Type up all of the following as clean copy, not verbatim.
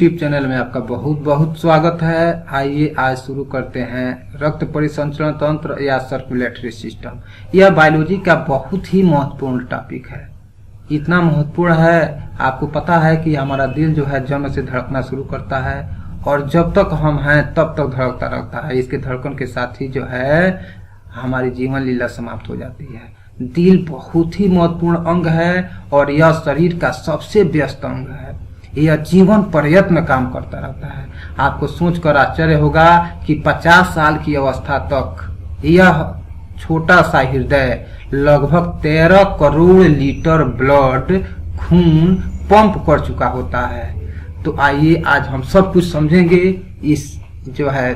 YouTube channel में आपका बहुत बहुत स्वागत है। आइए आज शुरू करते हैं रक्त परिसंचरण तंत्र या सर्कुलेटरी सिस्टम। यह बायोलॉजी का बहुत ही महत्वपूर्ण टॉपिक है। इतना महत्वपूर्ण है, आपको पता है कि हमारा दिल जो है जन्म से धड़कना शुरू करता है और जब तक हम हैं तब तक धड़कता रहता है। इसके धड़कन के साथ ही जो है हमारी जीवन लीला समाप्त हो जाती है। दिल बहुत ही महत्वपूर्ण अंग है और यह शरीर का सबसे व्यस्त अंग है। यह जीवन प्रयत्न काम करता रहता है। आपको सोचकर आश्चर्य होगा कि 50 साल की अवस्था तक यह छोटा सा हृदय लगभग 13 करोड़ लीटर ब्लड खून पंप कर चुका होता है। तो आइए आज हम सब कुछ समझेंगे इस जो है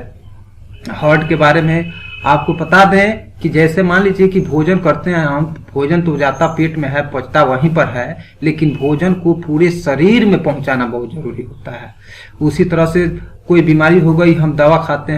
हार्ट के बारे में। आपको बता दें कि जैसे मान लीजिए कि भोजन करते हैं हम, भोजन तो जाता पेट में है, पचता वहीं पर है, लेकिन भोजन को पूरे शरीर में पहुंचाना बहुत जरूरी होता है। उसी तरह से कोई बीमारी हो गई, हम दवा खाते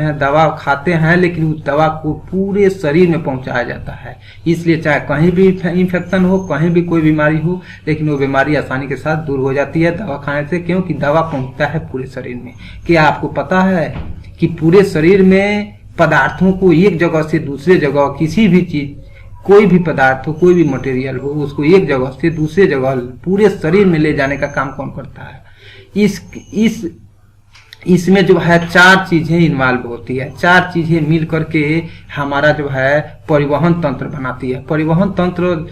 हैं लेकिन उस दवा को पूरे शरीर में पहुंचाया जाता है। इसलिए चाहे कहीं भी इन्फेक्शन हो, कहीं भी कोई बीमारी हो, लेकिन वो बीमारी आसानी के साथ दूर हो जाती है दवा खाने से, क्योंकि दवा पहुंचता है पूरे शरीर में। क्या आपको पता है कि पूरे शरीर में पदार्थों को एक जगह से दूसरे जगह, किसी भी चीज, कोई भी पदार्थ हो, कोई भी मटेरियल हो, उसको एक जगह से दूसरे जगह पूरे शरीर में ले जाने का काम कौन करता है? इसमें जो है 4 चीजें इन्वॉल्व होती है। 4 चीजें मिल करके हमारा जो है परिवहन तंत्र बनाती है। परिवहन तंत्र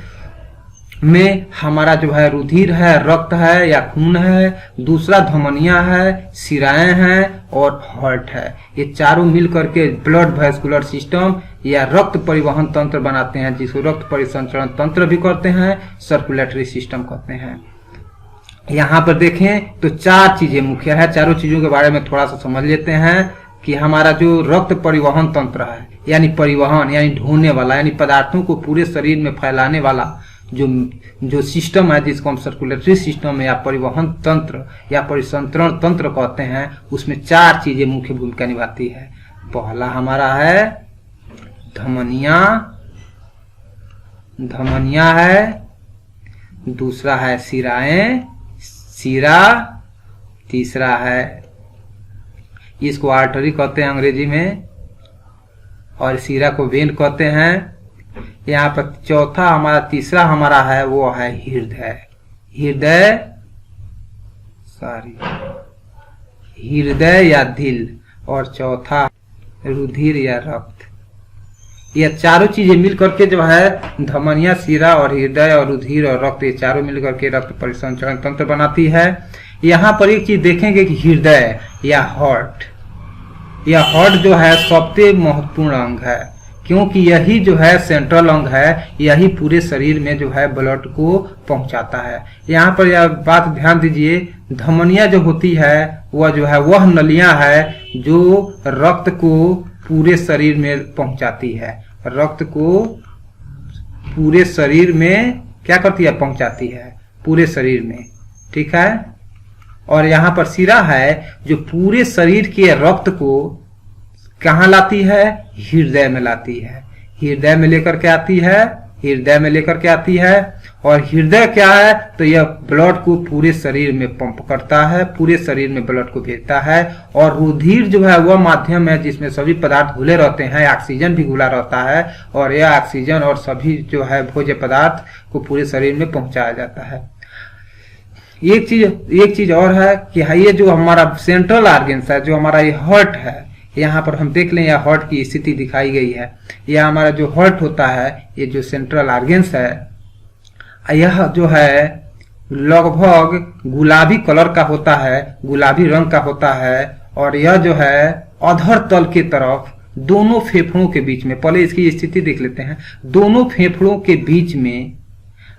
में हमारा जो है रुधिर है, रक्त है या खून है, दूसरा धमनियां है, शिराएं हैं और हार्ट है। ये चारों मिल करके ब्लड वैस्कुलर सिस्टम या रक्त परिवहन तंत्र बनाते हैं, जिसको रक्त परिसंचरण तंत्र भी कहते हैं, सर्कुलेटरी सिस्टम कहते हैं। यहाँ पर देखें तो 4 चीजें मुख्य है। चारों चीजों के बारे में थोड़ा सा समझ लेते हैं कि हमारा जो रक्त परिवहन तंत्र है, यानी परिवहन यानी ढोने वाला, यानी पदार्थों को पूरे शरीर में फैलाने वाला जो सिस्टम है, जिसको हम सर्कुलेटरी सिस्टम या परिवहन तंत्र या परिसंचरण तंत्र कहते हैं, उसमें 4 चीजें मुख्य भूमिका निभाती है। पहला हमारा है धमनिया है, दूसरा है शिरा, तीसरा है इसको आर्टरी कहते हैं अंग्रेजी में, और शिरा को वेन कहते हैं। यहाँ पर तीसरा हमारा है वो है हृदय या दिल, और चौथा रुधिर या रक्त। ये चारों चीजें मिल करके जो है धमनिया, शिरा और हृदय और रुधिर और रक्त, ये चारों मिल करके रक्त परिसंचरण तंत्र बनाती है। यहाँ पर एक चीज देखेंगे कि हृदय या हार्ट जो है सबसे महत्वपूर्ण अंग है, क्योंकि यही जो है सेंट्रल अंग है, यही पूरे शरीर में जो है ब्लड को पहुंचाता है। यहाँ पर यह बात ध्यान दीजिए, धमनियां जो होती है वह जो है वह नलियां है जो रक्त को पूरे शरीर में पहुंचाती है। रक्त को पूरे शरीर में क्या करती है? पहुंचाती है पूरे शरीर में, ठीक है। और यहाँ पर शिरा है जो पूरे शरीर के रक्त को कहाँ लाती है? हृदय में लाती है। हृदय में लेकर के आती है। और हृदय क्या है? तो यह ब्लड को पूरे शरीर में पंप करता है, पूरे शरीर में ब्लड को भेजता है। और रुधिर जो है वह माध्यम है जिसमें सभी पदार्थ घुले रहते हैं, ऑक्सीजन भी घुला रहता है, और यह ऑक्सीजन और सभी जो है भोज्य पदार्थ को पूरे शरीर में पहुंचाया जाता है। एक चीज और है कि ये जो हमारा सेंट्रल ऑर्गन्स है, जो हमारा ये हार्ट है, यहाँ पर हम देख लें यह हार्ट की स्थिति दिखाई गई है। यह हमारा जो हार्ट होता है, ये जो सेंट्रल ऑर्गन्स है, यह जो है लगभग गुलाबी कलर का होता है, गुलाबी रंग का होता है। और यह जो है अधर तल के तरफ दोनों फेफड़ों के बीच में, पहले इसकी स्थिति देख लेते हैं, दोनों फेफड़ों के बीच में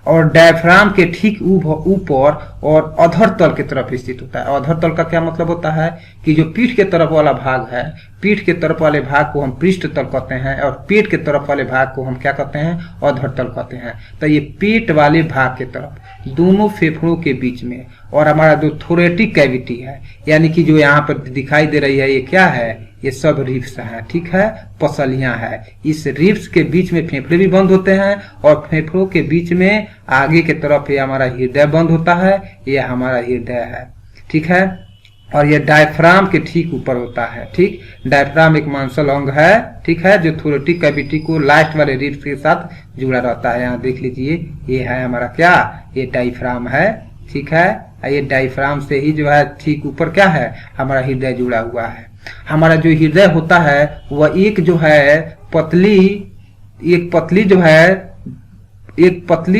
और डायफ्राम के ठीक ऊपर और अधर तल की तरफ स्थित होता है। अधर तल का क्या मतलब होता है कि जो पीठ के तरफ वाला भाग है, पीठ के तरफ वाले भाग को हम पृष्ठ तल कहते हैं, और पेट के तरफ वाले भाग को हम क्या कहते हैं? अधर तल कहते हैं। तो ये पेट वाले भाग के तरफ दोनों फेफड़ों के बीच में, और हमारा जो थोरेटिक कैविटी है, यानी कि जो यहाँ पर दिखाई दे रही है, ये क्या है? ये सब रिब्स हैं, ठीक है, पसलियां हैं। इस रिब्स के बीच में फेफड़े भी बंद होते हैं, और फेफड़ों के बीच में आगे के तरफ ये हमारा हृदय बंद होता है, ये हमारा हृदय है, ठीक है। और ये डायफ्राम के ठीक ऊपर होता है। ठीक, डायफ्राम एक मांसल अंग है, ठीक है, जो थोरेटिक कैविटी को लास्ट वाले रिब्स के साथ जुड़ा रहता है। यहाँ देख लीजिए, ये है हमारा क्या, ये डायफ्राम है, ठीक है। ये डायफ्राम से ही जो है ठीक ऊपर क्या है, हमारा हृदय जुड़ा हुआ है। हमारा जो हृदय होता है वह एक जो है पतली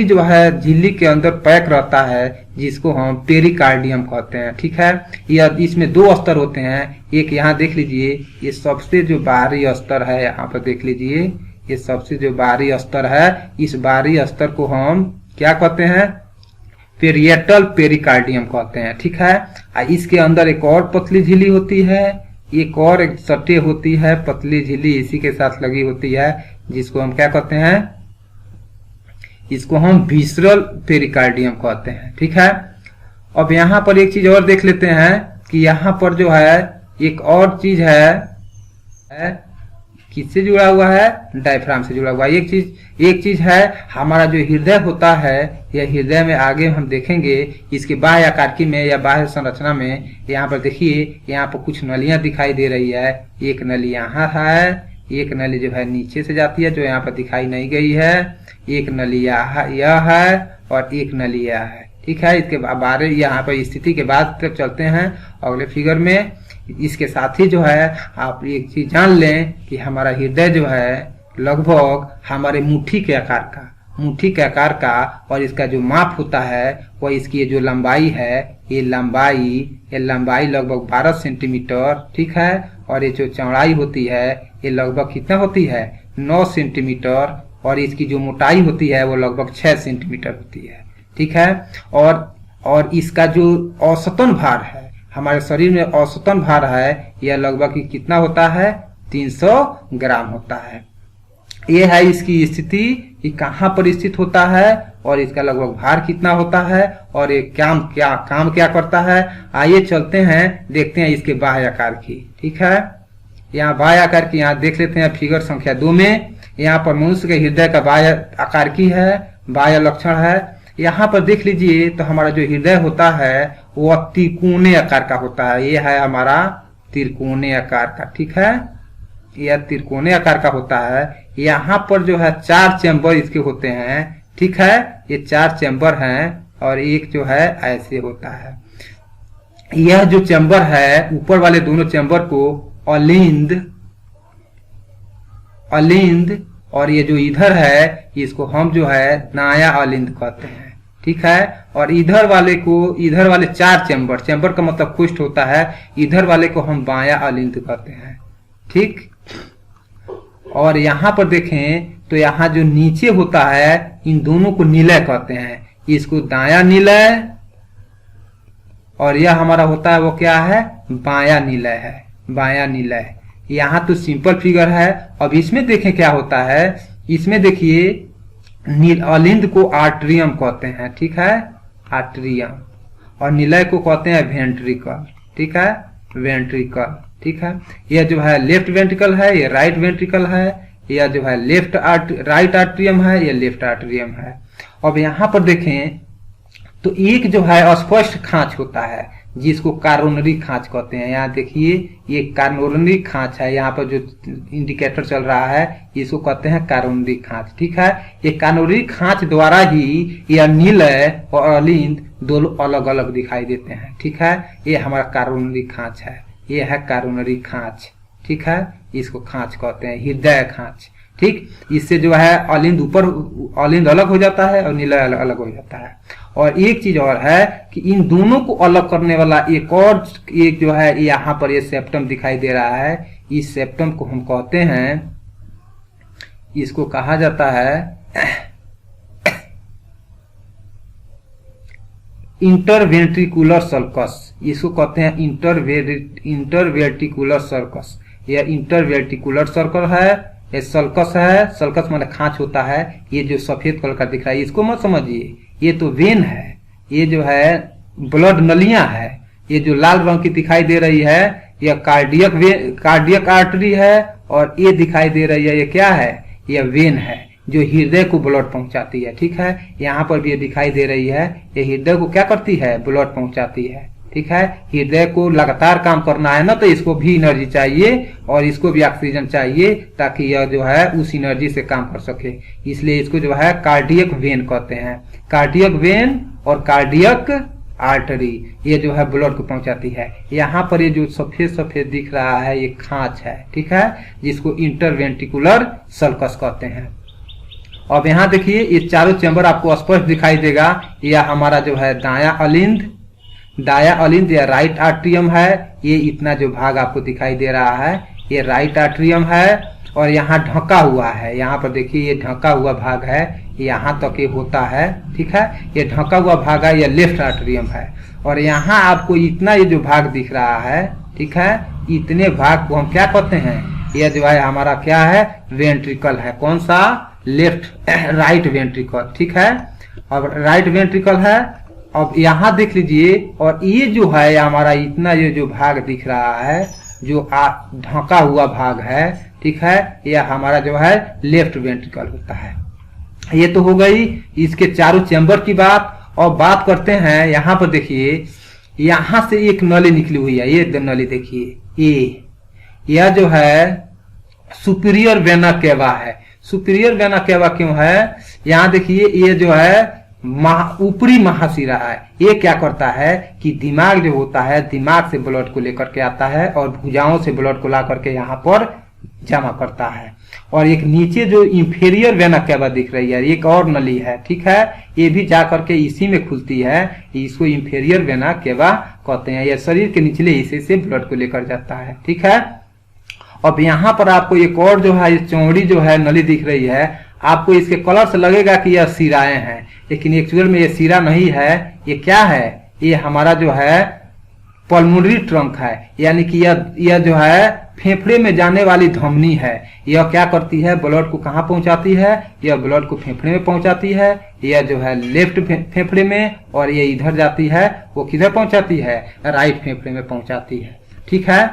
जो है झिल्ली के अंदर पैक रहता है, जिसको हम पेरिकार्डियम कहते हैं। ठीक है, यह इसमें दो स्तर होते हैं। एक यहाँ देख लीजिए, ये सबसे जो बाहरी स्तर है, यहाँ पर देख लीजिए, ये सबसे जो बाहरी स्तर है, इस बाहरी स्तर को हम क्या कहते हैं, पेरिएटल पेरिकार्डियम कहते हैं। ठीक है, इसके अंदर एक और पतली झिल्ली होती है, एक और एक सटे होती है पतली झिल्ली इसी के साथ लगी होती है, जिसको हम क्या कहते हैं, इसको हम विसरल पेरिकार्डियम कहते हैं। ठीक है, अब यहाँ पर एक चीज और देख लेते हैं कि यहाँ पर जो है एक और चीज है, किससे जुड़ा हुआ है, डायफ्राम से जुड़ा हुआ है। एक चीज है, हमारा जो हृदय होता है, यह हृदय में आगे हम देखेंगे इसके बाह्य आकारिकी में या बाह्य संरचना में, यहाँ पर देखिए, यहाँ पर कुछ नलियां दिखाई दे रही है। एक नली यहाँ है, एक नली जो है नीचे से जाती है, जो यहाँ पर दिखाई नहीं गई है, एक नली यह है और एक नली यह है। ठीक है, इसके बारे यहाँ पर स्थिति के बाद तक चलते हैं अगले फिगर में। इसके साथ ही जो है आप एक चीज जान लें कि हमारा हृदय जो है लगभग हमारे मुट्ठी के आकार का और इसका जो माप होता है वह इसकी ये जो लंबाई है, ये लंबाई लगभग 12 सेंटीमीटर। ठीक है, और ये जो चौड़ाई होती है ये लगभग कितना होती है, 9 सेंटीमीटर, और इसकी जो मोटाई होती है वो लगभग 6 सेंटीमीटर होती है। ठीक है, और इसका जो औसतन भार है, हमारे शरीर में औसतन भार है, यह लगभग कितना होता है, 300 ग्राम होता है। यह है इसकी स्थिति कि कहाँ पर स्थित होता है और इसका लगभग भार कितना होता है और ये काम क्या करता है। आइए चलते हैं, देखते हैं इसके बाह्य आकार की। ठीक है, यहाँ बाह्य आकार की यहाँ देख लेते हैं फिगर संख्या 2 में। यहाँ पर मनुष्य के हृदय का बाह्य आकार की है, बाह्य लक्षण है। यहाँ पर देख लीजिए तो हमारा जो हृदय होता है वह त्रिकोणीय आकार का होता है। यह है हमारा त्रिकोणीय आकार का। ठीक है, यह त्रिकोणीय आकार का होता है। यहाँ पर जो है 4 चैम्बर इसके होते हैं। ठीक है, ये 4 चैम्बर हैं और एक जो है ऐसे होता है। यह जो चैम्बर है, ऊपर वाले दोनों चैम्बर को अलिंद और ये जो इधर है इसको हम जो है दायां अलिंद कहते हैं। ठीक है, और इधर वाले 4 चैम्बर का मतलब कुष्ठ होता है, इधर वाले को हम बायां अलिंद कहते हैं। ठीक, और यहाँ पर देखें तो यहाँ जो नीचे होता है इन दोनों को निलय कहते हैं, इसको दायां निलय, और यह हमारा होता है वो क्या है, बायां निलय। यहाँ तो सिंपल फिगर है। अब इसमें देखें क्या होता है, इसमें देखिए अलिंद को आर्ट्रियम कहते हैं। ठीक है, आर्ट्रियम, और निलय को कहते हैं वेंट्रिकल। ठीक है, वेंट्रिकल। ठीक है, यह जो है लेफ्ट वेंट्रिकल है, यह राइट वेंट्रिकल है, यह जो है राइट आर्ट्रियम है, यह लेफ्ट आर्ट्रियम है। अब यहाँ पर देखें तो एक जो है स्पष्ट खांच होता है जिसको कारोनरी खांच कहते हैं। यहाँ देखिए ये कारोनरी खांच है, यहाँ पर जो इंडिकेटर चल रहा है इसको कहते हैं कारोनरी खांच। ठीक है, ये कारोनरी खांच द्वारा ही यह निलय और अलिंद दोनों अलग अलग दिखाई देते हैं। ठीक है, ये हमारा कारोनरी खांच है, ये है कारोनरी खांच। ठीक है, इसको खांच कहते हैं, हृदय खांच। ठीक, इससे जो है अलिंद अलग हो जाता है और निलय अलग हो जाता है। और एक चीज और है कि इन दोनों को अलग करने वाला एक जो है यहाँ पर ये सेप्टम दिखाई दे रहा है, इस सेप्टम को हम कहते हैं, इसको कहा जाता है इंटरवेंट्रिकुलर सल्कस। इसको कहते हैं इंटरवेंट्रिकुलर सर्कस। यह इंटरवेंट्रिकुलर सर्कल है, ये सल्कस है। सल्कस मतलब खांच होता है। ये जो सफेद कलर का दिख रहा है इसको मत समझिए, ये तो वेन है, ये जो है ब्लड नलियां है। ये जो लाल रंग की दिखाई दे रही है यह कार्डियक आर्टरी है, और ये दिखाई दे रही है ये क्या है, यह वेन है जो हृदय को ब्लड पहुंचाती है। ठीक है, यहाँ पर भी ये दिखाई दे रही है, ये हृदय को क्या करती है, ब्लड पहुंचाती है। ठीक है। हृदय को लगातार काम करना है ना, तो इसको भी एनर्जी चाहिए और इसको भी ऑक्सीजन चाहिए ताकि यह जो है उस एनर्जी से काम कर सके। इसलिए इसको जो है कार्डियक वेन कहते हैं। कार्डियक वेन और कार्डियक आर्टरी ये जो है ब्लड को पहुंचाती है। यहाँ पर ये जो सफेद सफेद दिख रहा है ये खांच है, ठीक है, जिसको इंटरवेंट्रिकुलर सल्कस कहते हैं। अब यहाँ देखिए ये चारों चैम्बर आपको स्पष्ट दिखाई देगा। यह हमारा जो है दाया अलिंद या राइट आर्ट्रियम है। ये इतना जो भाग आपको दिखाई दे रहा है ये राइट आर्ट्रियम है। और यहाँ ढका हुआ है, यहाँ पर देखिए ये ढका हुआ भाग है, यहाँ तक ये होता है, ठीक है। ये ढका हुआ भाग है, ये लेफ्ट आर्ट्रियम है। और यहाँ आपको इतना ये जो भाग दिख रहा है, ठीक है, इतने भाग को हम क्या कहते हैं, यह जो है हमारा क्या है, वेंट्रिकल है। कौन सा? राइट वेंट्रिकल, ठीक है। अब राइट वेंट्रिकल है। अब यहाँ देख लीजिए, और ये जो है हमारा इतना ये जो भाग दिख रहा है जो ढका हुआ भाग है, ठीक है, यह हमारा जो है लेफ्ट वेंट्रिकल होता है। ये तो हो गई इसके चारों चैम्बर की बात। और बात करते हैं यहाँ पर देखिए, यहाँ से एक नली निकली हुई है, ये नली देखिए, यह जो है सुपीरियर वेना केवा है। सुपीरियर वेना केवा क्यों है? यहाँ देखिए ये जो है ऊपरी महाशिरा है। ये क्या करता है कि दिमाग जो होता है, दिमाग से ब्लड को लेकर के आता है और भुजाओं से ब्लड को ला करके यहाँ पर जमा करता है। और एक नीचे जो इंफीरियर वेना केवा दिख रही है, एक और नली है, ठीक है, ये भी जा करके इसी में खुलती है, इसको इंफीरियर वेना केवा कहते हैं। यह शरीर के निचले हिस्से से ब्लड को लेकर जाता है, ठीक है। अब यहाँ पर आपको एक और जो है चौड़ी जो है नली दिख रही है। आपको इसके कलर से लगेगा कि यह सिराएं हैं, लेकिन एक्चुअल में ये सिरा नहीं है। ये क्या है? ये हमारा जो है पल्मोनरी ट्रंक है, यानी कि यह जो है फेफड़े में जाने वाली धमनी है। यह क्या करती है? ब्लड को कहाँ पहुंचाती है? यह ब्लड को फेफड़े में पहुंचाती है। यह जो है लेफ्ट फेफड़े में, और ये इधर जाती है, वो किधर पहुंचाती है? राइट फेफड़े में पहुंचाती है, ठीक है।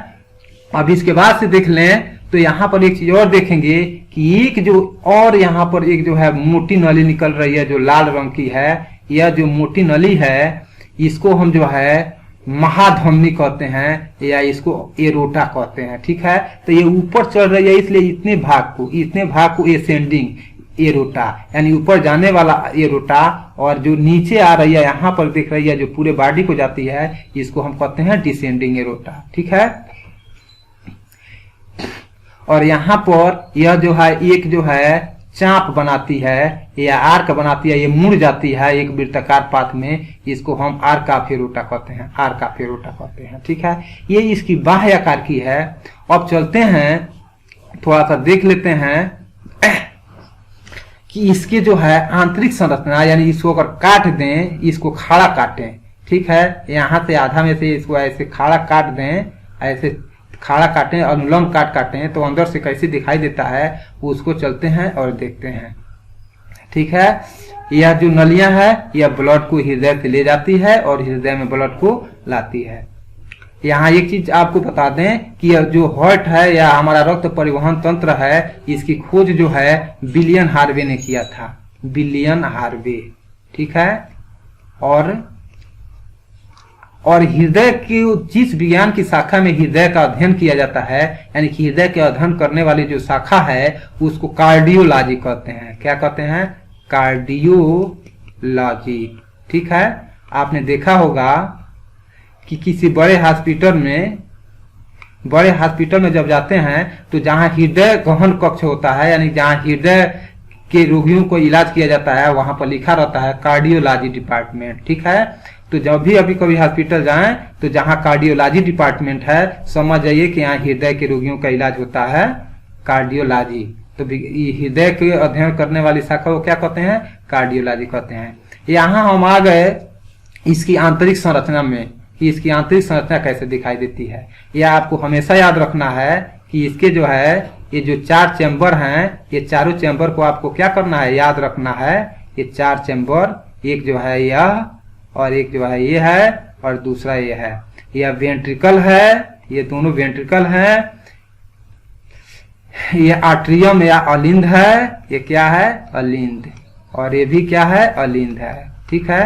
अब इसके बाद से देख लें तो यहाँ पर एक चीज और देखेंगे कि एक जो और यहाँ पर एक जो है मोटी नली निकल रही है जो लाल रंग की है। यह जो मोटी नली है इसको हम जो है महाधमनी कहते हैं या इसको एरोटा कहते हैं, ठीक है। तो ये ऊपर चढ़ रही है, इसलिए इतने भाग को एसेंडिंग एरोटा यानी ऊपर जाने वाला एरोटा, और जो नीचे आ रही है यहाँ पर दिख रही है जो पूरे बॉडी को जाती है, इसको हम कहते हैं डिसेंडिंग एरोटा, ठीक है। और यहाँ पर यह जो है एक जो है चाप बनाती है या आर्क बनाती है, ये मुड़ जाती है एक वृत्ताकार पाथ में, इसको हम आर्का फेरोटा कहते हैं, ठीक है। ये इसकी बाह्य आकार की है। अब चलते हैं थोड़ा सा देख लेते हैं कि इसके जो है आंतरिक संरचना, यानी इसको अगर काट दें, इसको खाड़ा काटें, ठीक है, यहाँ से आधा में से इसको ऐसे खाड़ा काट दें, ऐसे खाड़ा काटें, अनुलंब काटें तो अंदर से कैसे दिखाई देता है उसको चलते हैं और देखते हैं, ठीक है। यह जो नलियां है यह ब्लड को हृदय से ले जाती है और हृदय में ब्लड को लाती है। यहाँ एक चीज आपको बता दें कि यह जो हार्ट है या हमारा रक्त परिवहन तंत्र है, इसकी खोज जो है विलियम हार्वे ने किया था, विलियम हार्वे, ठीक है। और हृदय की जिस विज्ञान की शाखा में हृदय का अध्ययन किया जाता है, यानी कि हृदय के अध्ययन करने वाली जो शाखा है उसको कार्डियोलॉजी कहते हैं। क्या कहते हैं? कार्डियोलॉजी, ठीक है। आपने देखा होगा कि किसी बड़े हॉस्पिटल में जब जाते हैं तो जहां हृदय गहन कक्ष होता है, यानी जहां हृदय के रोगियों को इलाज किया जाता है, वहां पर लिखा रहता है कार्डियोलॉजी डिपार्टमेंट, ठीक है। तो जब भी अभी कभी हॉस्पिटल जाएं तो जहां कार्डियोलॉजी डिपार्टमेंट है, समझ जाइए कि यहाँ हृदय के रोगियों का इलाज होता है, कार्डियोलॉजी। तो हृदय के अध्ययन करने वाली शाखा को क्या कहते हैं? कार्डियोलॉजी कहते हैं। यहाँ हम आ गए इसकी आंतरिक संरचना में कि इसकी आंतरिक संरचना कैसे दिखाई देती है। यह आपको हमेशा याद रखना है कि इसके जो है ये जो 4 चैम्बर हैं, ये चारों चैम्बर को आपको क्या करना है? याद रखना है। ये 4 चैम्बर, एक जो है यह, और एक जो है ये है, और दूसरा ये है। यह वेंट्रिकल है, ये दोनों वेंट्रिकल हैं। ये आर्ट्रियम या अलिंद है, ये क्या है? अलिंद। और ये भी क्या है? अलिंद है, ठीक है।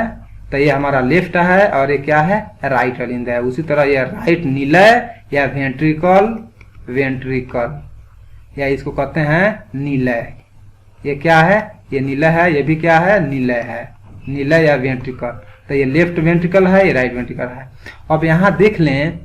तो ये हमारा लेफ्ट है और ये क्या है, राइट अलिंद है। उसी तरह ये राइट निलय या वेंट्रिकल या इसको कहते हैं निलय। ये क्या है, ये निलय है, ये भी क्या है, निलय है, निलय या वेंट्रिकल। तो ये लेफ्ट वेंट्रिकल है, ये राइट वेंट्रिकल है। अब यहाँ देख लें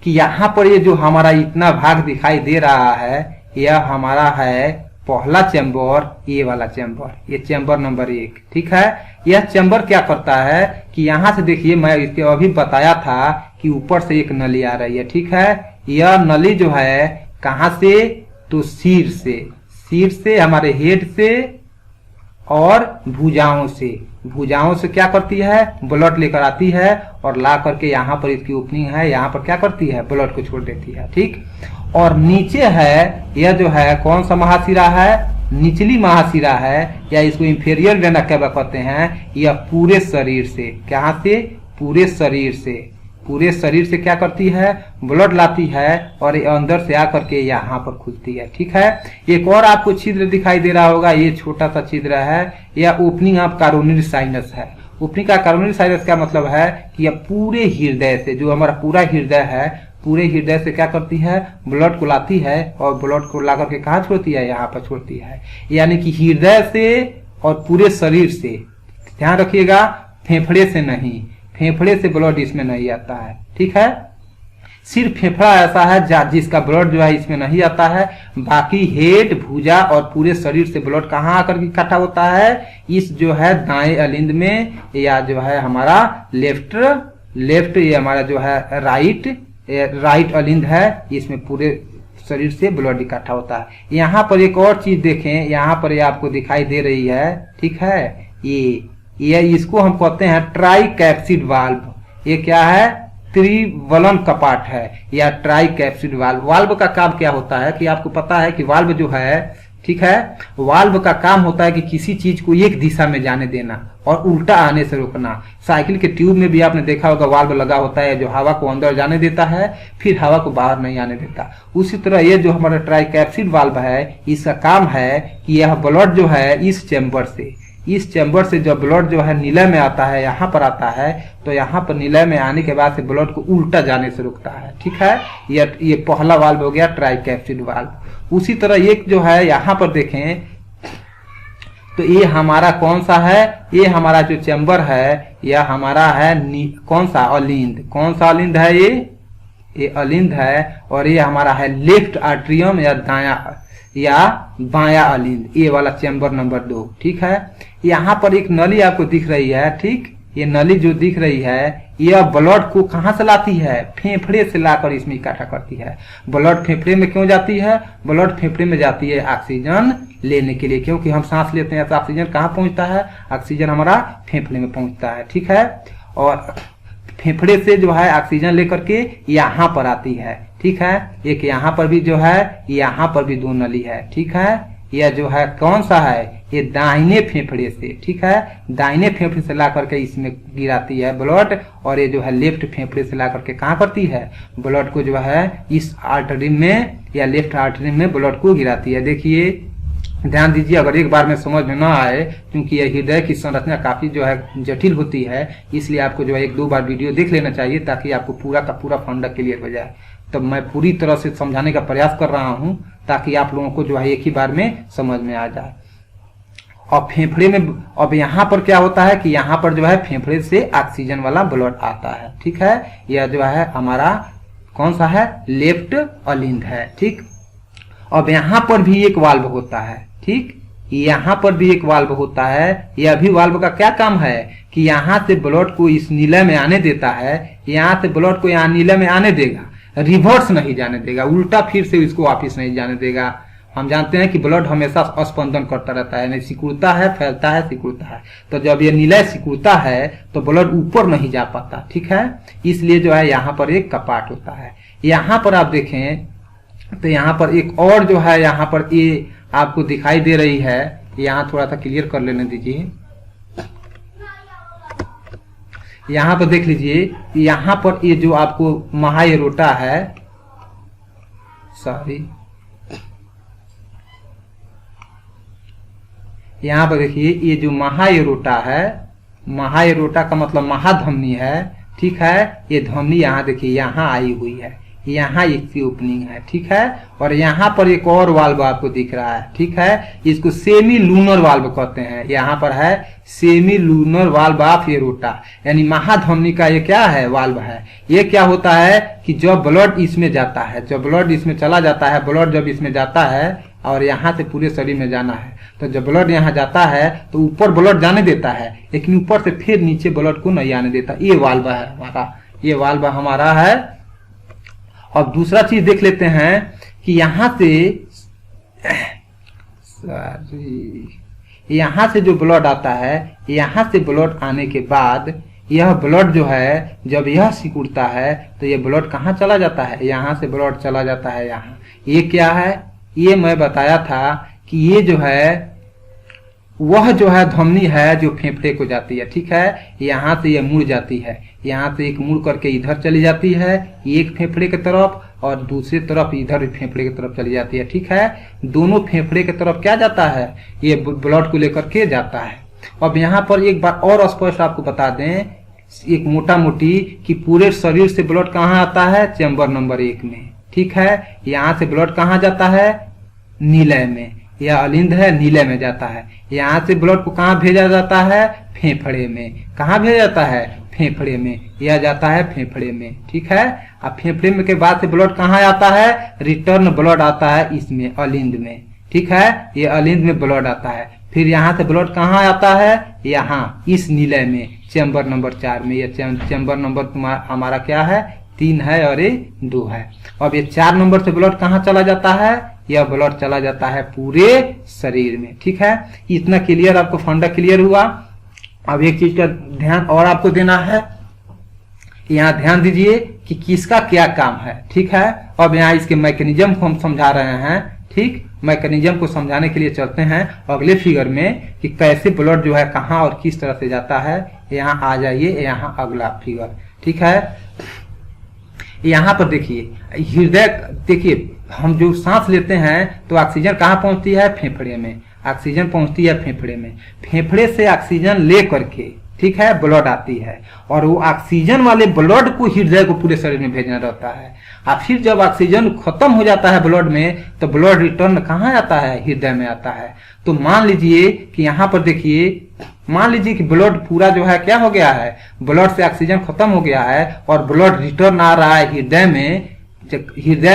कि यहाँ पर ये जो हमारा इतना भाग दिखाई दे रहा है, यह हमारा है पहला चैम्बर, ये वाला चैम्बर, ये चैम्बर नंबर 1। ठीक है, यह चैम्बर क्या करता है कि यहाँ से देखिए, मैं इसके अभी बताया था कि ऊपर से एक नली आ रही है। ठीक है, यह नली जो है कहाँ से, तो सिर से हमारे हेड से और भुजाओं से क्या करती है, ब्लड लेकर आती है और ला करके यहाँ पर इसकी ओपनिंग है, यहाँ पर क्या करती है, ब्लड को छोड़ देती है। ठीक, और नीचे है, यह जो है कौन सा महाशिरा है, निचली महाशिरा है, या इसको इंफीरियर वेना क्या कहते हैं। यह पूरे शरीर से, कहाँ से, पूरे शरीर से क्या करती है, ब्लड लाती है और ये अंदर से आकर के यहाँ पर खुलती है। ठीक है, एक और आपको छिद्र दिखाई दे रहा होगा, ये छोटा सा छिद्र है, यह ओपनिंग ऑफ करोनरी साइनस है। ओपनिंग का करोनरी साइनस का मतलब है कि यह पूरे हृदय से, जो हमारा पूरा हृदय है, पूरे हृदय से क्या करती है, ब्लड को लाती है और ब्लड को ला करके कहाँ छोड़ती है, यहाँ पर छोड़ती है। यानी कि हृदय से और पूरे शरीर से, ध्यान रखिएगा, फेफड़े से नहीं, फेफड़े से ब्लड इसमें नहीं आता है। ठीक है, सिर्फ फेफड़ा ऐसा है जिसका ब्लड जो है इसमें नहीं आता है, बाकी हेड, भुजा और पूरे शरीर से ब्लड कहाँ आकर के इकट्ठा होता है, इस जो है दाएं अलिंद में, या जो है हमारा लेफ्ट ये हमारा जो है राइट अलिंद है, इसमें पूरे शरीर से ब्लड इकट्ठा होता है। यहाँ पर एक और चीज देखें, यहाँ पर ये आपको दिखाई दे रही है। ठीक है, ये इसको हम कहते हैं ट्राई कैप्सिड वाल्व। ये क्या है, त्रिवलन कपाट है या ट्राई कैप्सिड वाल्व। वाल्व का काम क्या होता है कि आपको पता है कि वाल्व जो है, ठीक है, वाल्व का काम होता है कि किसी चीज को एक दिशा में जाने देना और उल्टा आने से रोकना। साइकिल के ट्यूब में भी आपने देखा होगा वाल्व लगा होता है जो हवा को अंदर जाने देता है, फिर हवा को बाहर नहीं आने देता। उसी तरह ये जो हमारा ट्राई कैप्सिड वाल्व है, इसका काम है कि यह ब्लड जो है इस चैम्बर से जब ब्लड जो है निलय में आता है, यहाँ पर आता है, तो यहाँ पर निलय में आने के बाद से ब्लड को उल्टा जाने से रोकता है। ठीक है, ये पहला वाल्व हो गया ट्राई कैप्सिड वाल्व। उसी तरह एक जो है यहाँ पर देखें तो ये हमारा कौन सा है, ये हमारा जो चैम्बर है यह हमारा है कौन सा अलिंद है, ये अलिंद है, और ये हमारा है लेफ्ट आर्ट्रियम या बाया अलिंद, ये वाला चैम्बर नंबर 2। ठीक है, यहाँ पर एक नली आपको दिख रही है। ठीक, ये नली जो दिख रही है यह ब्लड को कहाँ से लाती है, फेफड़े से लाकर इसमें इकट्ठा करती है। ब्लड फेफड़े में क्यों जाती है, ब्लड फेफड़े में जाती है ऑक्सीजन लेने के लिए, क्योंकि हम सांस लेते हैं तो ऑक्सीजन कहाँ पहुंचता है, ऑक्सीजन हमारा फेफड़े में पहुंचता है। ठीक है, और फेफड़े से जो है ऑक्सीजन लेकर के यहाँ पर आती है। ठीक है, एक यहाँ पर भी जो है, यहाँ पर भी 2 नली है। ठीक है, यह जो है कौन सा है, ये दाहिने फेफड़े से। ठीक है, दाहिने फेफड़े से ला करके इसमें गिराती है ब्लड, और ये जो है लेफ्ट फेफड़े से ला करके कहाँ करती है, ब्लड को जो है इस आर्टरी में या लेफ्ट आर्टरी में ब्लड को गिराती है। देखिए ध्यान दीजिए, अगर एक बार में समझ में ना आए, क्योंकि यह हृदय की संरचना काफी जो है जटिल होती है, इसलिए आपको जो है 1-2 बार वीडियो देख लेना चाहिए ताकि आपको पूरा का पूरा फंडा क्लियर हो जाए। तब मैं पूरी तरह से समझाने का प्रयास कर रहा हूं ताकि आप लोगों को जो है एक ही बार में समझ में आ जाए। और फेफड़े में अब यहाँ पर क्या होता है कि यहाँ पर जो है फेफड़े से ऑक्सीजन वाला ब्लड आता है। ठीक है, यह जो है हमारा कौन सा है, लेफ्ट अलिंद है। ठीक, अब यहाँ पर भी एक वाल्व होता है। ठीक, यहाँ पर भी एक वाल्व होता है। यह भी वाल्व का क्या काम है कि यहाँ से ब्लड को इस नीले में आने देता है, यहाँ से ब्लड को यहाँ नीले में आने देगा, रिवर्स नहीं जाने देगा, उल्टा फिर से इसको वापिस नहीं जाने देगा। हम जानते हैं कि ब्लड हमेशा स्पंदन करता रहता है, नहीं सिकुड़ता है, फैलता है, सिकुड़ता है। तो जब ये निलय सिकुड़ता है तो ब्लड ऊपर नहीं जा पाता। ठीक है, इसलिए जो है यहाँ पर एक कपाट होता है। यहाँ पर आप देखें तो यहाँ पर एक और जो है, यहाँ पर ये आपको दिखाई दे रही है, यहाँ थोड़ा सा क्लियर कर लेने दीजिए। यहाँ पर देख लीजिए, यहाँ पर ये जो आपको महाएरोटा है, सॉरी, यहाँ पर देखिए ये जो महाएरोटा है, महा एरोटा का मतलब महाधमनी है, ठीक है। ये धमनी यहाँ देखिए यहाँ आई हुई है, यहाँ इसकी ओपनिंग है, ठीक है। और यहाँ पर एक और वाल्व आपको दिख रहा है, ठीक है। इसको सेमी लूनर वाल्व कहते हैं। यहाँ पर है semi lunar valve of aorta, यानी महाधमनी का ये क्या है, वाल्व है। ये क्या होता है कि जब ब्लड इसमें जाता है, जब ब्लड इसमें चला जाता है, ब्लड जब इसमें जाता है और यहाँ से पूरे शरीर में जाना है, तो जब ब्लड यहाँ जाता है तो ऊपर ब्लड जाने देता है, लेकिन ऊपर से फिर नीचे ब्लड को नहीं आने देता। ये वाल्व है हमारा, ये वाल्व हमारा है। अब दूसरा चीज देख लेते हैं कि यहाँ से जो ब्लड आता है, यहाँ से ब्लड आने के बाद यह ब्लड जो है जब यह सिकुड़ता है तो यह ब्लड कहाँ चला जाता है, यहाँ से ब्लड चला जाता है यहाँ। ये क्या है, ये मैं बताया था कि ये जो है वह जो है धमनी है जो फेफड़े को जाती है, ठीक है। यहाँ से ये मुड़ जाती है, यहाँ से एक मुड़ करके इधर चली जाती है, एक फेफड़े की तरफ, और दूसरी तरफ इधर फेफड़े की तरफ चली जाती है, ठीक है। दोनों फेफड़े की तरफ क्या जाता है, ये ब्लड को लेकर के जाता है। अब यहाँ पर एक बार और स्पष्ट आपको बता दें, एक मोटा मोटी, कि पूरे शरीर से ब्लड कहाँ आता है, चैम्बर नंबर 1 में, ठीक है। यहाँ से ब्लड कहाँ जाता है, नीलय में, यह अलिंद है, नीलय में जाता है। यहाँ से ब्लड को कहाँ भेजा जाता है, फेफड़े में। कहाँ भेजा जाता है, फेफड़े में, यह जाता है फेफड़े में, ठीक है। अब फेफड़े में के बाद से ब्लड कहाँ आता है, रिटर्न ब्लड आता है इसमें, अलिंद में, ठीक है। ये अलिंद में ब्लड आता है। फिर यहाँ से ब्लड कहाँ आता है, यहाँ इस नीलय में, चैम्बर नंबर 4 में। यह चैम्बर नंबर हमारा क्या है, 3 है और ये 2 है। अब ये 4 नंबर से ब्लड कहाँ चला जाता है, यह ब्लड चला जाता है पूरे शरीर में, ठीक है। इतना क्लियर, आपको फंडा क्लियर हुआ। अब एक चीज का ध्यान और आपको देना है, यहाँ ध्यान दीजिए कि किसका क्या काम है, ठीक है। अब यहाँ इसके मैकेनिज्म को हम समझा रहे हैं, ठीक। मैकेनिज्म को समझाने के लिए चलते हैं अगले फिगर में कि कैसे ब्लड जो है कहाँ और किस तरह से जाता है। यहाँ आ जाइए, यहाँ अगला फिगर, ठीक है। यहाँ पर देखिए हृदय, देखिए हम जो सांस लेते हैं तो ऑक्सीजन कहाँ पहुंचती है, फेफड़े में। ऑक्सीजन पहुंचती है फेफड़े में, फेफड़े से ऑक्सीजन ले करके, ठीक है, ब्लड आती है, और वो ऑक्सीजन वाले ब्लड को हृदय को पूरे शरीर में भेजना रहता है। और फिर जब ऑक्सीजन खत्म हो जाता है ब्लड में, तो ब्लड रिटर्न कहाँ आता है, हृदय में आता है। तो मान लीजिए कि यहाँ पर देखिए, मान लीजिए कि ब्लड पूरा जो है क्या हो गया है, ब्लड से ऑक्सीजन खत्म हो गया है और ब्लड रिटर्न आ रहा है हृदय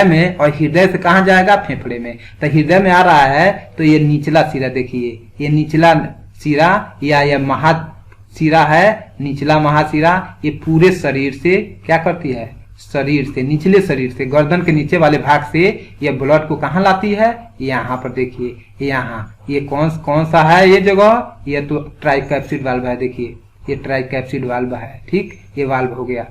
में, और हृदय से कहाँ जाएगा, फेफड़े में। तो हृदय में आ रहा है तो ये निचला सिरा देखिए, ये निचला सिरा या ये महासिरा है, निचला महासिरा, ये पूरे शरीर से क्या करती है, शरीर से, निचले शरीर से, गर्दन के नीचे वाले भाग से ये ब्लड को कहाँ लाती है, यहाँ पर देखिए, यहाँ ये कौन सा है ये जगह, ये तो ट्राइकैप्सिड वाल्व है, देखिए ये ट्राइकैप्सिड वाल्व है, ठीक। ये वाल्व हो गया,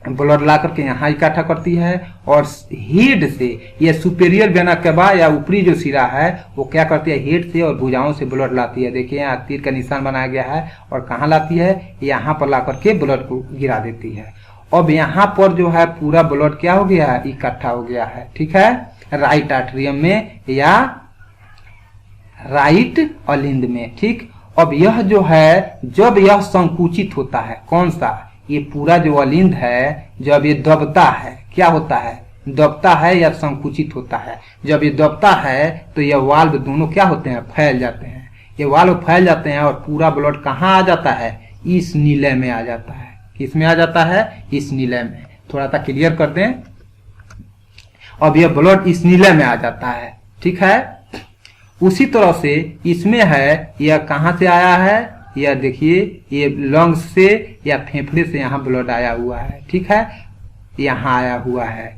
ब्लड ला करके यहाँ इकट्ठा करती है, और हेड से, ये सुपेरियर वेना केवा या ऊपरी जो सिरा है वो क्या करती है, हेड से और भुजाओं से ब्लड लाती है। देखिए यहाँ तीर का निशान बनाया गया है, और कहाँ लाती है, यहाँ पर ला करके ब्लड को गिरा देती है। अब यहाँ पर जो है पूरा ब्लड क्या हो गया है, इकट्ठा हो गया है, ठीक है, राइट आर्टरियम में या राइट अलिंद में, ठीक। अब यह जो है जब यह संकुचित होता है, कौन सा, ये पूरा जो अलिंद है जब ये दबता है, क्या होता है, दबता है या संकुचित होता है। जब ये दबता है तो ये वाल्व दोनों क्या होते हैं, फैल जाते हैं। ये वाल्व फैल जाते हैं और पूरा ब्लड कहाँ आ जाता है, इस नीले में आ जाता है। किस में आ जाता है, इस नीले में। थोड़ा सा क्लियर कर दें। अब यह ब्लड इस नीले में आ जाता है, ठीक है। उसी तरह से इसमें है, यह कहाँ से आया है, यह देखिए ये लंग्स से या फेफड़े से यहाँ ब्लड आया हुआ है, ठीक है, यहाँ आया हुआ है।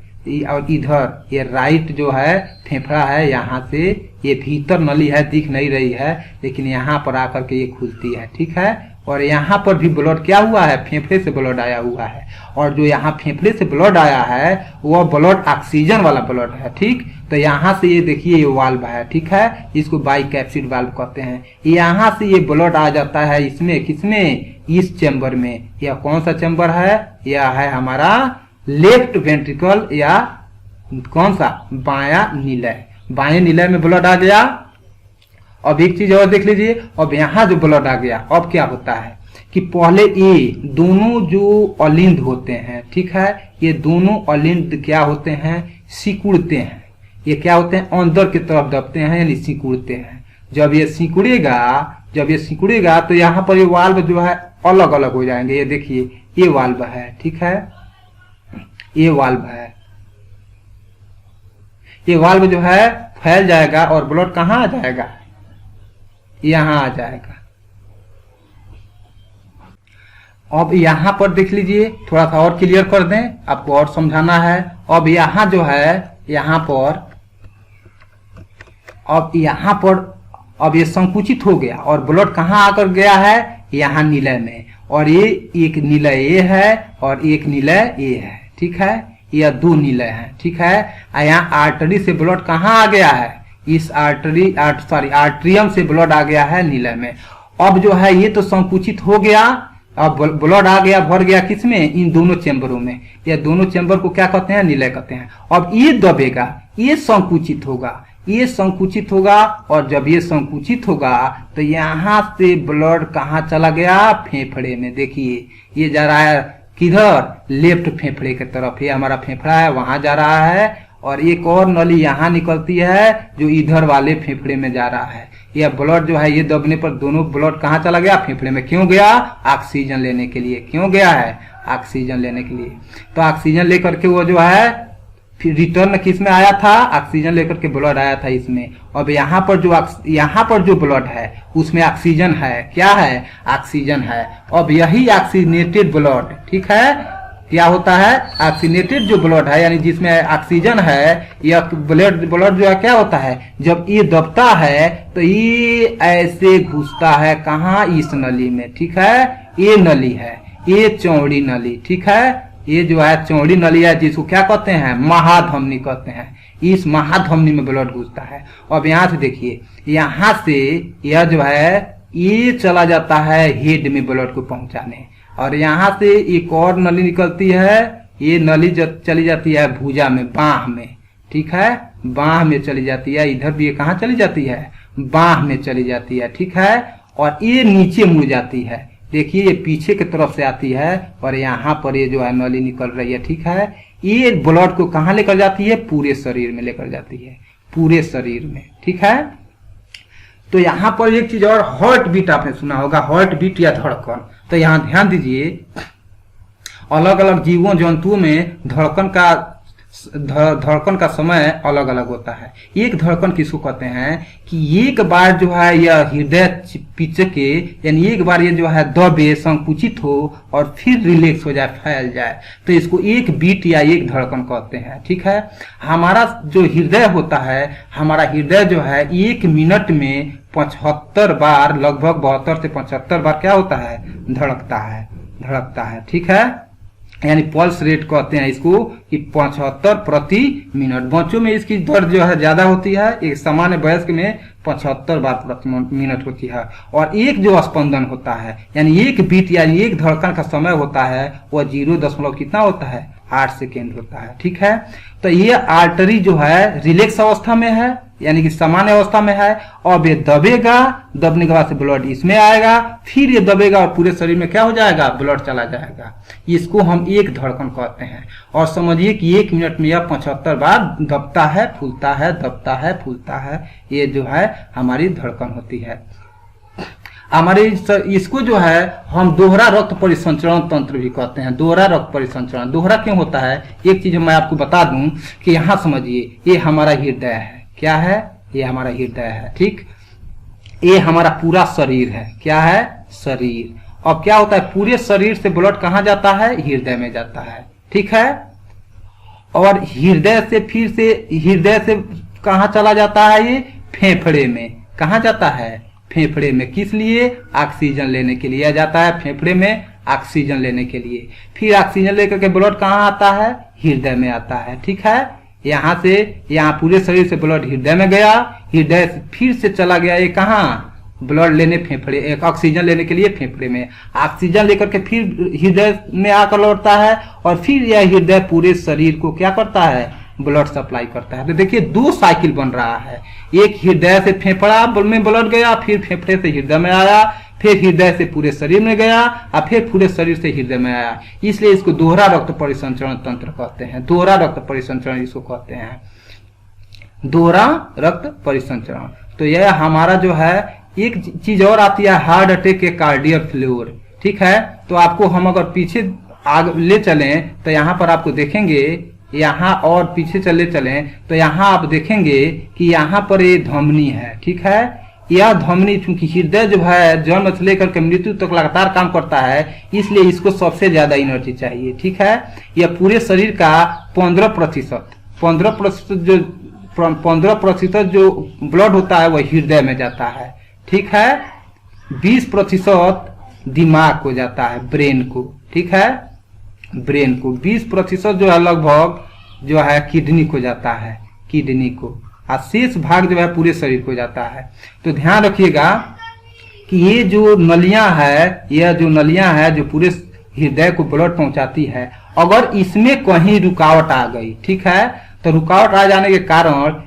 और इधर ये राइट जो है फेफड़ा है, यहाँ से ये भीतर नली है, दिख नहीं रही है, लेकिन यहाँ पर आकर के ये खुलती है, ठीक है। और यहाँ पर भी ब्लड क्या हुआ है, फेफड़े से ब्लड आया हुआ है, और जो यहाँ फेफड़े से ब्लड आया है वह ब्लड ऑक्सीजन वाला ब्लड है, ठीक। तो यहाँ से ये देखिए ये वाल्व है, ठीक है, इसको बाइकैप्सिड वाल्व कहते हैं। यहाँ से ये ब्लड आ जाता है इसमें, किसमें, इस चैम्बर में। यह कौन सा चैम्बर है, यह है हमारा लेफ्ट वेंट्रिकल या कौन सा, बायां नीलय। बाएं नीलय में ब्लड आ गया। अब एक चीज और देख लीजिए, अब यहाँ जो ब्लड आ गया, अब क्या होता है कि पहले ये दोनों जो अलिंद होते हैं, ठीक है, ये दोनों अलिंद क्या होते हैं, सिकुड़ते हैं। ये क्या होते हैं, अंदर की तरफ दबते हैं यानी सिकुड़ते हैं। जब ये सिकुड़ेगा तो यहाँ पर ये वाल्व जो है अलग अलग हो जाएंगे। ये देखिए ये वाल्व है, ठीक है, ये वाल्व है। ये वाल्व जो है फैल जाएगा और ब्लड कहाँ आ जाएगा, यहाँ आ जाएगा। अब यहाँ पर देख लीजिए, थोड़ा सा और क्लियर कर दें, आपको और समझाना है। अब यहाँ जो है, यहाँ पर अब ये संकुचित हो गया और ब्लड कहाँ आकर गया है, यहाँ निलय में। और ये एक निलय ये है और एक निलय ये है, ठीक है, यह दो निलय है, ठीक है। यहाँ आर्टरी से ब्लड कहाँ आ गया है, इस आर्ट्रियम से ब्लड आ गया है निलय में। अब जो है ये तो संकुचित हो गया, अब ब्लड आ गया, भर गया किसमें, इन दोनों चेंबरों में। यह दोनों चेंबर को क्या कहते हैं, निलय कहते हैं। अब ये दबेगा, ये संकुचित होगा और जब ये संकुचित होगा तो यहाँ से ब्लड कहाँ चला गया, फेफड़े में। देखिए ये जा रहा है किधर, लेफ्ट फेफड़े की तरफ। ये हमारा फेफड़ा है, वहां जा रहा है। और एक और नली यहाँ निकलती है जो इधर वाले फेफड़े में जा रहा है। यह ब्लड जो है ये दबने पर दोनों ब्लड कहाँ चला गया, फेफड़े में। क्यों गया, ऑक्सीजन लेने के लिए। क्यों गया है, ऑक्सीजन लेने के लिए। तो ऑक्सीजन लेकर के वो जो है फिर रिटर्न किस में आया था, ऑक्सीजन लेकर के ब्लड आया था इसमें। अब यहाँ पर जो ब्लड है उसमें ऑक्सीजन है, क्या है, ऑक्सीजन है। अब यही ऑक्सीनेटेड ब्लड, ठीक है, क्या होता है, ऑक्सीनेटेड जो ब्लड है यानी जिसमें ऑक्सीजन है, यह ब्लड जो है क्या होता है, जब ये दबता है तो ये ऐसे घुसता है कहाँ, इस नली में, ठीक है। ये नली है, ये चौड़ी नली, ठीक है। ये जो है चौड़ी नली है जिसको क्या कहते हैं, महाधमनी कहते हैं। इस महाधमनी में ब्लड घुसता है। अब यहाँ से देखिए, यहाँ से यह जो है ये चला जाता है हेड में ब्लड को पहुंचाने। और यहाँ से एक और नली निकलती है, ये नली चली जाती है भुजा में, बाह में, ठीक है, बाह में चली जाती है। इधर भी ये कहाँ चली जाती है, बाह में चली जाती है, ठीक है। और ये नीचे मुड़ जाती है, देखिए ये पीछे की तरफ से आती है और यहाँ पर ये जो है नली निकल रही है, ठीक है। ये ब्लड को कहाँ लेकर जाती है, पूरे शरीर में लेकर जाती है, पूरे शरीर में, ठीक है। तो यहाँ पर एक चीज और, हार्ट बीट आपने सुना होगा, हार्ट बीट या धड़कन। तो यहाँ ध्यान दीजिए, अलग अलग जीवों जंतुओं में धड़कन का समय अलग अलग होता है। एक धड़कन किसको कहते हैं कि एक बार जो है यह हृदय पिचके, यानी एक बार ये जो है दबे, संकुचित हो और फिर रिलैक्स हो जाए, फैल जाए, तो इसको एक बीट या एक धड़कन कहते हैं, ठीक है। हमारा जो हृदय होता है, हमारा हृदय जो है 1 मिनट में 75 बार, लगभग 72 से 75 बार क्या होता है, धड़कता है, ठीक है। यानी पल्स रेट कहते हैं इसको, कि 75 प्रति मिनट। बच्चों में इसकी दर जो है ज्यादा होती है, एक सामान्य वयस्क में 75 बार प्रति मिनट होती है। और एक जो स्पंदन होता है, यानी एक बीट यानी एक धड़कन का समय होता है, वह 0 कितना होता है, 8 सेकेंड होता है, ठीक है। तो ये आर्टरी जो है रिलैक्स अवस्था में है, यानी कि सामान्य अवस्था में है। अब ये दबेगा, दबने के बाद से ब्लड इसमें आएगा, फिर ये दबेगा और पूरे शरीर में क्या हो जाएगा, ब्लड चला जाएगा। इसको हम एक धड़कन कहते हैं। और समझिए कि 1 मिनट में यह 75 बार दबता है, फूलता है, दबता है, फूलता है। ये जो है हमारी धड़कन होती है। हमारे इसको जो है हम दोहरा रक्त परिसंचरण तंत्र भी कहते हैं। दोहरा रक्त परिसंचरण, दोहरा क्यों होता है, एक चीज मैं आपको बता दूं कि यहाँ समझिए, ये हमारा हृदय है, क्या है, ये हमारा हृदय है, ठीक। ये हमारा पूरा शरीर है, क्या है, शरीर। अब क्या होता है, पूरे शरीर से ब्लड कहाँ जाता है, हृदय में जाता है, ठीक है। और हृदय से कहाँ चला जाता है, ये फेफड़े में। कहाँ जाता है, फेफड़े में। किस लिए, ऑक्सीजन लेने के लिए जाता है फेफड़े में, ऑक्सीजन लेने के लिए। फिर ऑक्सीजन लेकर के ब्लड कहाँ आता है, हृदय में आता है, ठीक है। यहाँ पूरे शरीर से ब्लड हृदय में गया, हृदय फिर से चला गया ये कहाँ, ब्लड लेने फेफड़े, एक ऑक्सीजन लेने के लिए फेफड़े में। ऑक्सीजन लेकर के फिर हृदय में आकर लौटता है और फिर यह हृदय पूरे शरीर को क्या करता है, ब्लड सप्लाई करता है। तो देखिए 2 साइकिल बन रहा है, एक हृदय से फेफड़ा में ब्लड गया, फिर फेफड़े से हृदय में आया, फिर हृदय से पूरे शरीर में गया और फिर पूरे शरीर से हृदय में आया। इसलिए इसको दोहरा रक्त परिसंचरण तंत्र कहते हैं। दोहरा रक्त परिसंचरण इसको कहते हैं, दोहरा रक्त परिसंचरण। तो यह हमारा जो है, एक चीज और आती है हार्ट अटैक के कार्डियक फ्लोर। ठीक है, तो आपको हम अगर पीछे आगे ले चलें तो यहाँ पर आपको देखेंगे, यहाँ और पीछे चले चलें तो यहाँ आप देखेंगे कि यहाँ पर ये धमनी है। ठीक है, यह धमनी चूंकि हृदय जो है जन्म से लेकर के मृत्यु तक लगातार काम करता है, इसलिए इसको सबसे ज्यादा एनर्जी चाहिए। ठीक है, यह पूरे शरीर का 15% जो ब्लड होता है वह हृदय में जाता है। ठीक है, 20% दिमाग को जाता है, ब्रेन को। ठीक है, ब्रेन को 20% जो है लगभग जो है किडनी को जाता है, किडनी को, और शेष भाग जो है पूरे शरीर को जाता है। तो ध्यान रखिएगा कि ये जो नलियां है, यह जो नलियां है जो पूरे हृदय को ब्लड पहुंचाती है, अगर इसमें कहीं रुकावट आ गई, ठीक है, तो रुकावट आ जाने के कारण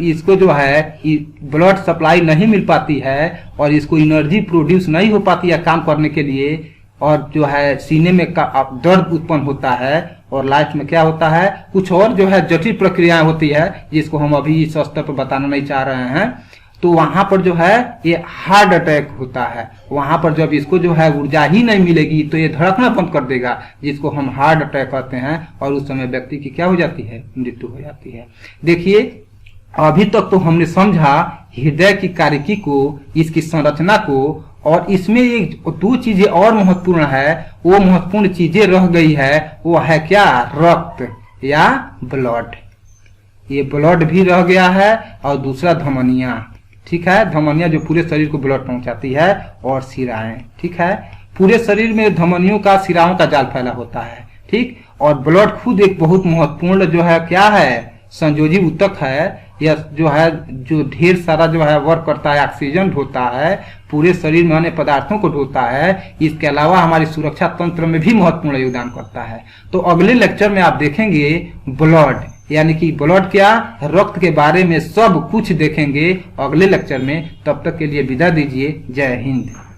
इसको जो है ब्लड सप्लाई नहीं मिल पाती है और इसको एनर्जी प्रोड्यूस नहीं हो पाती है काम करने के लिए, और जो है सीने में दर्द उत्पन्न होता है, और लास्ट में क्या होता है, कुछ और जो है जटिल प्रक्रियाएं होती है जिसको हम अभी इस स्तर पर बताना नहीं चाह रहे हैं। तो वहां पर जो है ये हार्ट अटैक होता है। वहां पर जब इसको जो है ऊर्जा ही नहीं मिलेगी तो ये धड़कना बंद कर देगा, जिसको हम हार्ट अटैक कहते हैं, और उस समय व्यक्ति की क्या हो जाती है, मृत्यु हो जाती है। देखिए, अभी तक तो हमने समझा हृदय की कार्यकी को, इसकी संरचना को, और इसमें एक दो चीजें और महत्वपूर्ण है। वो महत्वपूर्ण चीजें रह गई है, वो है क्या, रक्त या ब्लड। ये ब्लड भी रह गया है, और दूसरा धमनियां। ठीक है, धमनियां जो पूरे शरीर को ब्लड पहुंचाती है, और सिराएं। ठीक है, पूरे शरीर में धमनियों का, सिराओं का जाल फैला होता है। ठीक, और ब्लड खुद एक बहुत महत्वपूर्ण जो है क्या है, संयोजी ऊतक है। यह जो है जो ढेर सारा जो है वर्क करता है, ऑक्सीजन ढोता है, पूरे शरीर में अन्य पदार्थों को ढोता है। इसके अलावा हमारी सुरक्षा तंत्र में भी महत्वपूर्ण योगदान करता है। तो अगले लेक्चर में आप देखेंगे ब्लड, यानी कि ब्लड क्या, रक्त के बारे में सब कुछ देखेंगे अगले लेक्चर में। तब तक के लिए विदा दीजिए। जय हिंद।